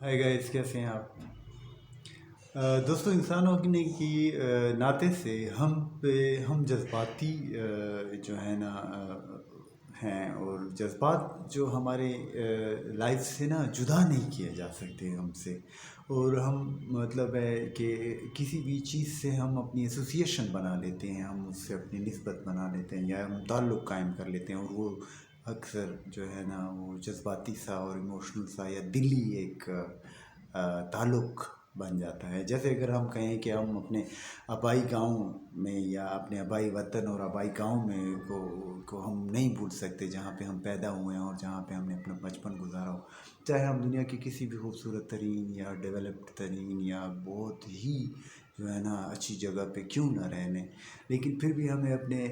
High guys, کیسے ہیں آپ؟ دوستوں، انسانوں کی ناطے سے ہم جذباتی جو ہے نا ہیں، اور جذبات جو ہمارے لائف سے نا جدا نہیں کیے جا سکتے ہم سے. اور ہم مطلب ہے کہ کسی بھی چیز سے ہم اپنی ایسوسیشن بنا لیتے ہیں، ہم اس سے اپنی نسبت بنا لیتے ہیں یا ہم تعلق قائم کر لیتے ہیں، اور وہ اکثر جو ہے نا وہ جذباتی سا اور ایموشنل سا یا دلی ایک تعلق بن جاتا ہے. جیسے اگر ہم کہیں کہ ہم اپنے آبائی گاؤں میں یا اپنے آبائی وطن اور آبائی گاؤں میں کو ہم نہیں بھول سکتے، جہاں پہ ہم پیدا ہوئے ہیں اور جہاں پہ ہم نے اپنا بچپن گزارا ہو، چاہے ہم دنیا کی کسی بھی خوبصورت ترین یا ڈیولپڈ ترین یا بہت ہی جو ہے نا اچھی جگہ پہ کیوں نہ رہنے، لیکن پھر بھی ہمیں اپنے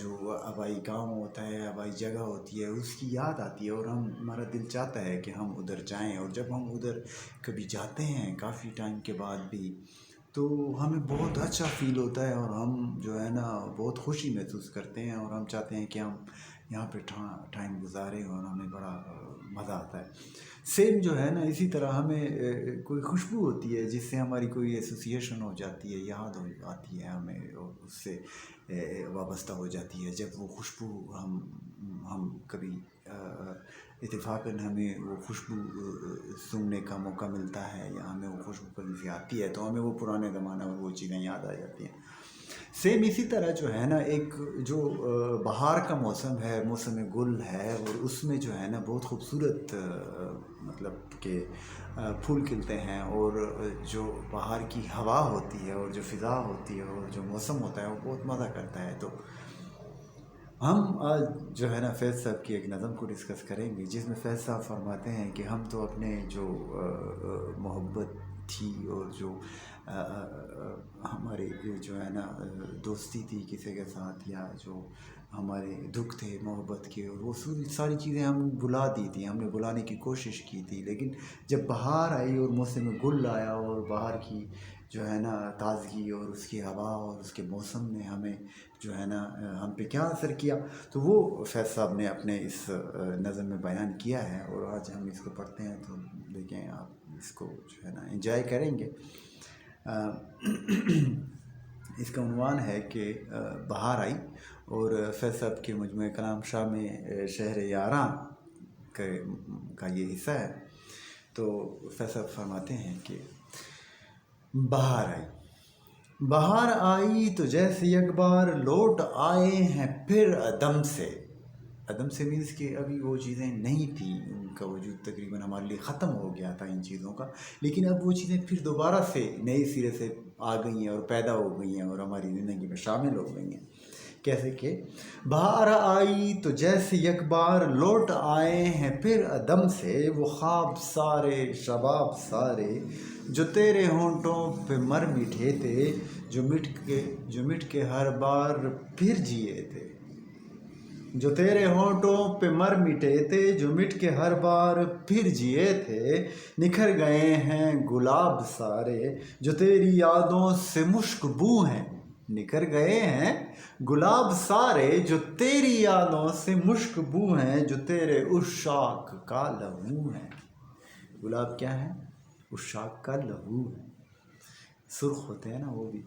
جو آبائی گاؤں ہوتا ہے، آبائی جگہ ہوتی ہے، اس کی یاد آتی ہے، اور ہمارا دل چاہتا ہے کہ ہم ادھر جائیں. اور جب ہم ادھر کبھی جاتے ہیں کافی ٹائم کے بعد بھی، تو ہمیں بہت اچھا فیل ہوتا ہے، اور ہم جو ہے نا بہت خوشی محسوس کرتے ہیں، اور ہم چاہتے ہیں کہ ہم یہاں پہ ٹائم گزاریں، اور ہمیں بڑا مزہ آتا ہے. سیم جو ہے نا اسی طرح ہمیں کوئی خوشبو ہوتی ہے جس سے ہماری کوئی ایسوسیشن ہو جاتی ہے، یاد ہو آتی ہے ہمیں، اور اس سے وابستہ ہو جاتی ہے. جب وہ خوشبو ہم کبھی اتفاقاً ہمیں وہ خوشبو سونگھنے کا موقع ملتا ہے، یا ہمیں وہ خوشبو کبھی سے آتی ہے، تو ہمیں وہ پرانے زمانہ اور وہ چیزیں یاد آ جاتی ہیں. سیم اسی طرح جو ہے نا ایک جو بہار کا موسم ہے، موسم گل ہے، اور اس میں جو ہے نا بہت خوبصورت مطلب کہ پھول کھلتے ہیں، اور جو بہار کی ہوا ہوتی ہے اور جو فضا ہوتی ہے اور جو موسم ہوتا ہے وہ بہت مزہ کرتا ہے. تو ہم آج جو ہے نا فیض صاحب کی ایک نظم کو ڈسکس کریں گے، جس میں فیض صاحب فرماتے ہیں کہ ہم تو اپنے جو محبت تھی اور جو ہماری جو ہے نا دوستی تھی کسی کے ساتھ، یا جو ہمارے دکھ تھے محبت کے، اور وہ ساری چیزیں ہم بھلا دی تھیں، ہم نے بھلانے کی کوشش کی تھی. لیکن جب بہار آئی اور موسم گل آیا، اور بہار کی جو ہے نا تازگی اور اس کی ہوا اور اس کے موسم نے ہمیں جو ہے نا ہم پہ کیا اثر کیا، تو وہ فیض صاحب نے اپنے اس نظم میں بیان کیا ہے. اور آج ہم اس کو پڑھتے ہیں، تو دیکھیں آپ اس کو جو ہے نا انجوائے کریں گے. اس کا عنوان ہے کہ بہار آئی، اور فیض صاحب کے مجموعہ کلام شاہ میں شہر یاراں کا یہ حصہ ہے. تو فیض صاحب فرماتے ہیں کہ بہار آئی، بہار آئی تو جیسے یک بار لوٹ آئے ہیں پھر عدم سے. عدم سے مینس کہ ابھی وہ چیزیں نہیں تھیں، ان کا وجود تقریباً ہمارے لیے ختم ہو گیا تھا ان چیزوں کا، لیکن اب وہ چیزیں پھر دوبارہ سے نئے سرے سے آ گئی ہیں اور پیدا ہو گئی ہیں اور ہماری زندگی میں شامل ہو گئی ہیں. کیسے کہ بہار آئی تو جیسے یک بار لوٹ آئے ہیں پھر عدم سے، وہ خواب سارے شباب سارے جو تیرے ہونٹوں پہ مر مٹھے تھے، جو مٹ کے ہر بار پھر جیے تھے. جو تیرے ہونٹوں پہ مر مٹے تھے، جو مٹ کے ہر بار پھر جیے تھے، نکھر گئے ہیں گلاب سارے جو تیری یادوں سے مشک بو ہیں. نکھر گئے ہیں گلاب سارے جو تیری یادوں سے مشک بو ہیں، جو تیرے عشاق کا لہو ہیں. گلاب کیا ہے؟ عشاق کا لہو ہے، سرخ ہوتے ہیں نا وہ بھی.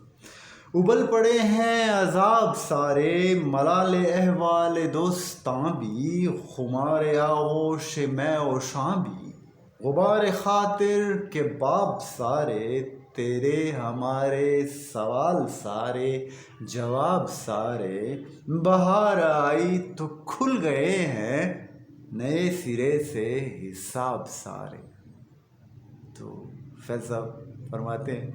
ابل پڑے ہیں عذاب سارے ملال احوال دوستاں بھی، خمار آغوش میں و شاں بھی، غبار خاطر کے باب سارے، تیرے ہمارے سوال سارے جواب سارے. بہار آئی تو کھل گئے ہیں نئے سرے سے حساب سارے. تو فیض صاحب فرماتے ہیں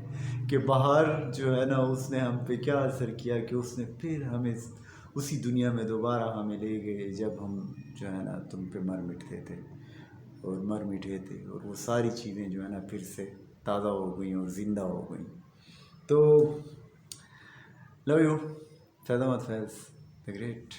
کہ بہار جو ہے نا اس نے ہم پہ کیا اثر کیا کہ اس نے پھر ہمیں اسی دنیا میں دوبارہ ہمیں لے گئے جب ہم جو ہے نا تم پہ مر مٹتے تھے اور مر مٹے تھے، اور وہ ساری چیزیں جو ہے نا پھر سے تازہ ہو گئیں اور زندہ ہو گئیں. تو love you, Faiz Ahmad Faiz the great.